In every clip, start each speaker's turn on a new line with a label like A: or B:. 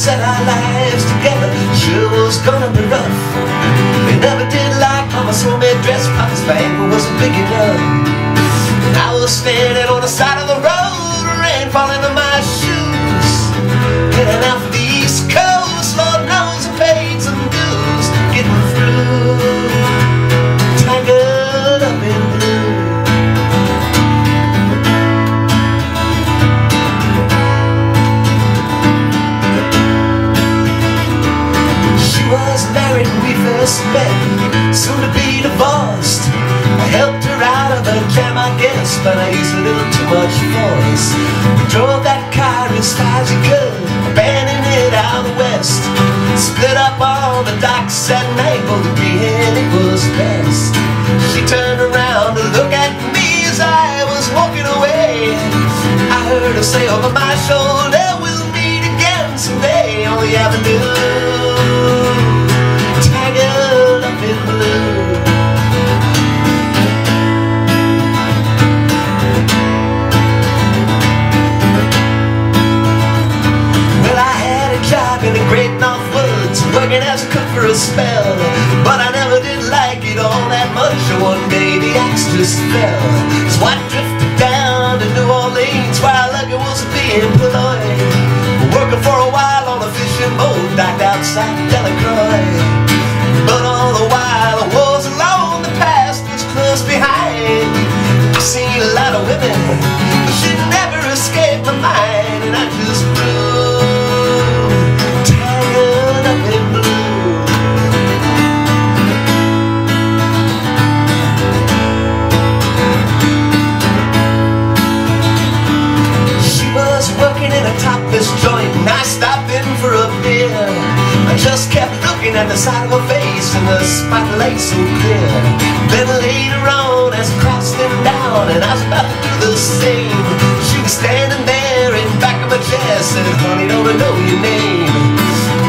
A: set our lives together. Sure was gonna be rough. They never did like Mama's homemade dress. Papa's bangle wasn't big enough. I was standing on the side of the road, rain falling on my shoes, heading out for the East Coast. Lord knows I paid some dues, getting through, tangled up in blue. She was married when we first met, soon to be divorced. I helped her out of a jam, I guess, but I used a little too much force. We drove that car as far as you could, abandoning it out the west. Split up on the docks at night, both agreeing it was best. She turned around to look at me as I was walking away. I heard her say over my shoulder, we'll meet again someday on the avenue, tangled up in blue. Working as a cook for a spell, but I never did like it all that much. One day the axe just fell, so I drifted down to New Orleans, where I lucky was being employed, working for a while on a fishing boat docked outside Delacroix. But all the while I was alone, the past was close behind. I seen a lot of women, but she never escaped my mind, and I just grew joint, and I stopped in for a beer. I just kept looking at the side of her face and the spotlight so clear. Then later on, as I crossed them down and I was about to do the same, she was standing there in back of my chair, said, honey, don't I know your name?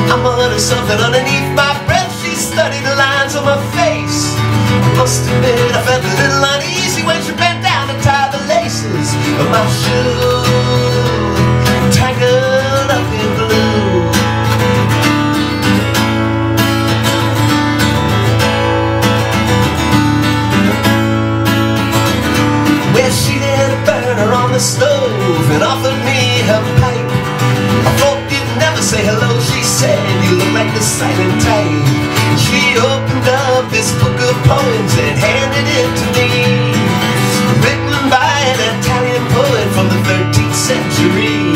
A: I muttered something underneath my breath. She studied the lines on my face. I must admit I felt a little uneasy when she bent down to tie the laces of my shoe, tangled up in blue. Well, she had a burner on the stove and offered me her pipe. I thought you'd never say hello, she said, you look like the silent type. She opened up this book of poems and handed it to me, written by an Italian poet from the 13th century.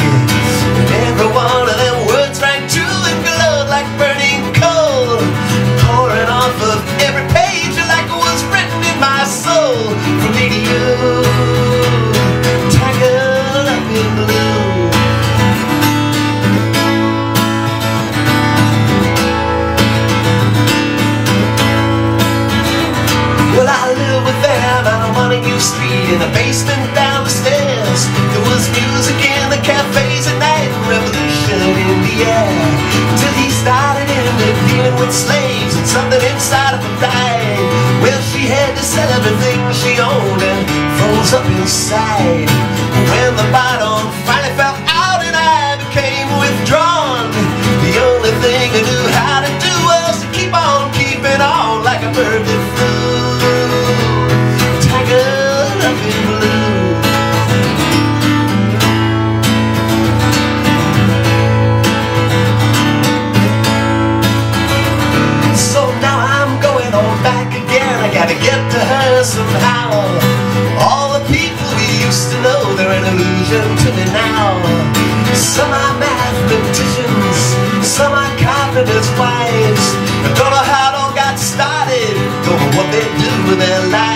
A: Every one of them words rang true and glowed like burning coal, pouring off of every page like it was written in my soul. From me to you, tangled up in blue. Well, I live with them out on Montague Street, in the basement down the stairs. There was music in the cafes at night, revolution in the air, till he started interviewing with slaves and something inside of him died. Well, she had to sell everything she owned and froze up inside. When the bottom finally fell out and I became withdrawn, the only thing I knew how to do was to keep on keeping on like a bird that flew, tangled up in blue. Gotta get to her somehow. All the people we used to know, they're an illusion to me now. Some are mathematicians, some are carpenters' wives. I don't know how it all got started, don't know what they do with their lives.